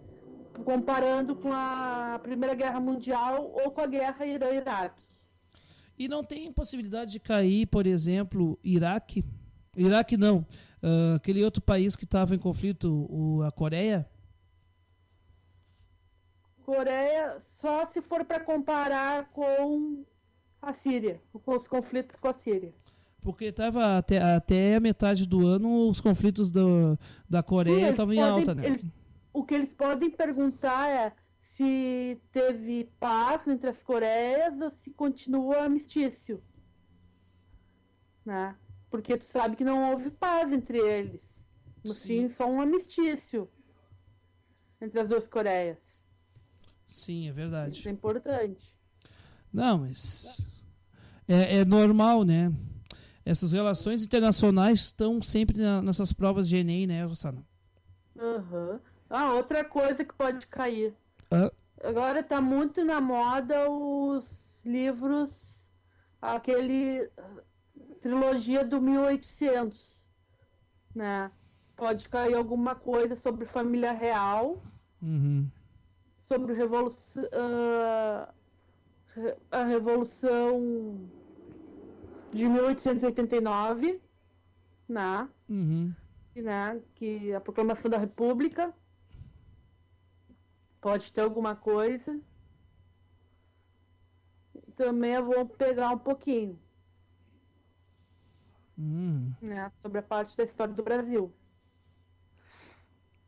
Speaker 2: comparando com a Primeira Guerra Mundial ou com a Guerra Irã-Iraque.
Speaker 1: E não tem possibilidade de cair, por exemplo, Iraque? Iraque não. Aquele outro país que estava em conflito, a Coreia?
Speaker 2: Coreia, só se for para comparar com a Síria, com os conflitos com a Síria.
Speaker 1: Porque estava até a metade do ano os conflitos da Coreia estavam em alta, né?
Speaker 2: O que eles podem perguntar é se teve paz entre as Coreias ou se continua armistício, né? Porque tu sabe que não houve paz entre eles. No fim, só um armistício entre as duas Coreias.
Speaker 1: Sim, é verdade.
Speaker 2: Isso é importante.
Speaker 1: Não, mas é normal, né? Essas relações internacionais estão sempre nessas provas de Enem, né, Rossana?
Speaker 2: Uhum. Outra coisa que pode cair. Agora tá muito na moda os livros, aquele trilogia do 1800, né? Pode cair alguma coisa sobre família real, sobre a Revolução de 1889, né? Né? Que a Proclamação da República. Pode ter alguma coisa. Também eu vou pegar um pouquinho. Né? Sobre a parte da história do Brasil.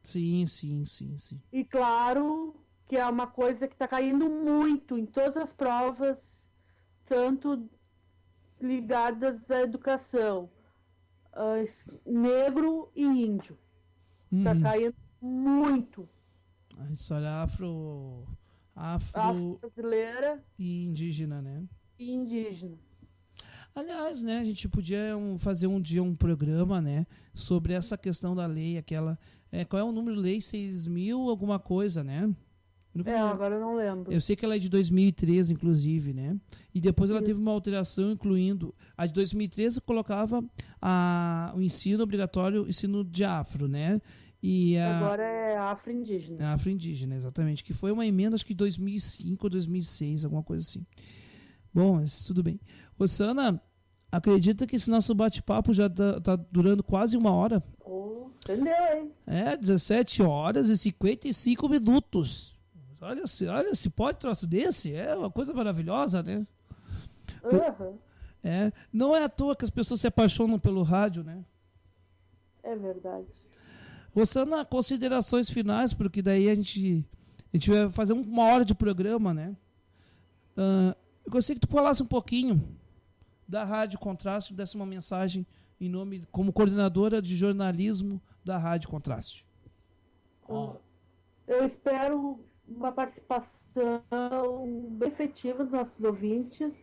Speaker 1: Sim.
Speaker 2: E claro que é uma coisa que está caindo muito em todas as provas, tanto ligadas à educação, negro e índio. Está caindo muito.
Speaker 1: A história
Speaker 2: afro-brasileira
Speaker 1: e indígena, né?
Speaker 2: E indígena.
Speaker 1: Aliás, né, a gente podia fazer um dia um programa, né, sobre essa questão da lei, aquela... qual é o número de lei? 6.000 alguma coisa, né?
Speaker 2: Agora eu não lembro.
Speaker 1: Eu sei que ela é de 2013, inclusive, né? E depois ela teve uma alteração, incluindo... A de 2013 colocava o ensino obrigatório, ensino de afro, né?
Speaker 2: Agora é afro-indígena.
Speaker 1: É afro-indígena, exatamente. Que foi uma emenda, acho que 2005 ou 2006, alguma coisa assim. Bom, mas tudo bem. Rossana, acredita que esse nosso bate-papo já tá durando quase 1 hora?
Speaker 2: Entendeu, hein?
Speaker 1: 17 horas e 55 minutos. Olha se pode troço desse. É uma coisa maravilhosa, né? Não é à toa que as pessoas se apaixonam pelo rádio, né?
Speaker 2: É verdade.
Speaker 1: Rossana, considerações finais, porque daí a gente vai fazer 1 hora de programa, né? Eu gostaria que tu falasse um pouquinho da Rádio Contraste, desse uma mensagem em nome, como coordenadora de jornalismo da Rádio Contraste.
Speaker 2: Eu espero uma participação bem efetiva dos nossos ouvintes,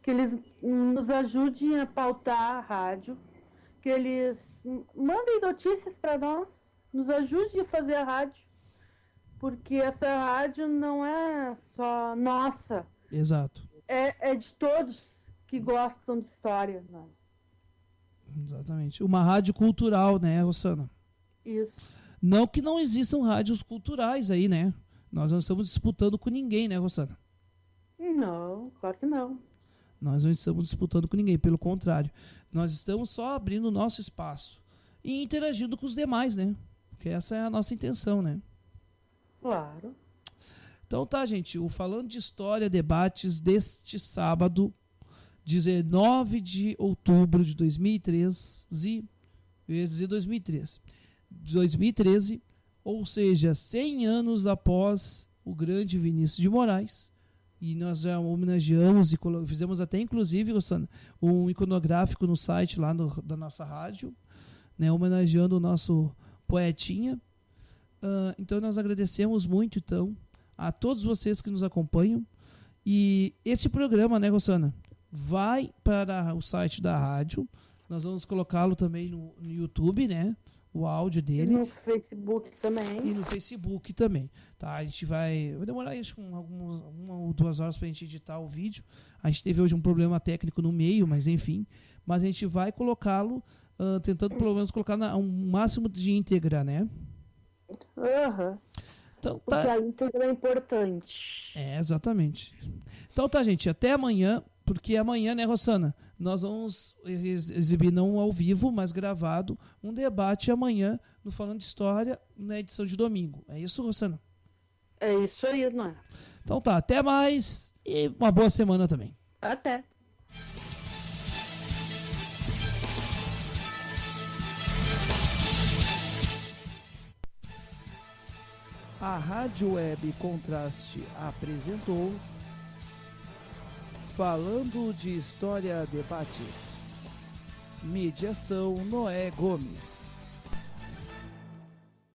Speaker 2: que eles nos ajudem a pautar a rádio, que eles mandem notícias para nós, nos ajudem a fazer a rádio, porque essa rádio não é só nossa.
Speaker 1: Exato.
Speaker 2: É de todos que gostam de história. Né?
Speaker 1: Exatamente. Uma rádio cultural, né, Rossana?
Speaker 2: Isso.
Speaker 1: Não que não existam rádios culturais aí, né? Nós não estamos disputando com ninguém, né, Rossana?
Speaker 2: Não, claro que não.
Speaker 1: Nós não estamos disputando com ninguém, pelo contrário. Nós estamos só abrindo o nosso espaço e interagindo com os demais, né? Porque essa é a nossa intenção, né?
Speaker 2: Claro.
Speaker 1: Então tá, gente, o Falando de História Debates deste sábado, 19 de outubro de 2013, eu ia dizer 2013, ou seja, 100 anos após o grande Vinícius de Moraes, e nós já homenageamos e fizemos até, inclusive, Rossana, um iconográfico no site lá da nossa rádio, né, homenageando o nosso poetinha. Então nós agradecemos muito, então, a todos vocês que nos acompanham. E esse programa, né, Rossana, vai para o site da rádio. Nós vamos colocá-lo também no YouTube, né? O áudio dele.
Speaker 2: E no Facebook também.
Speaker 1: E no Facebook também. Tá? A gente vai demorar acho, 1 ou 2 horas para a gente editar o vídeo. A gente teve hoje um problema técnico no meio, mas enfim. Mas a gente vai colocá-lo, tentando pelo menos colocar um máximo de íntegra, né? Então, tá.
Speaker 2: Porque a íntegra é importante.
Speaker 1: Exatamente. Então tá, gente. Até amanhã. porque amanhã, né, Rossana, nós vamos exibir, não ao vivo, mas gravado, um debate amanhã no Falando de História, na edição de domingo. É isso, Rossana?
Speaker 2: É isso aí, não é?
Speaker 1: Então tá, até mais e uma boa semana também.
Speaker 2: Até.
Speaker 1: A Rádio Web Contraste apresentou Falando de História Debates. Mediação Noé Gomes.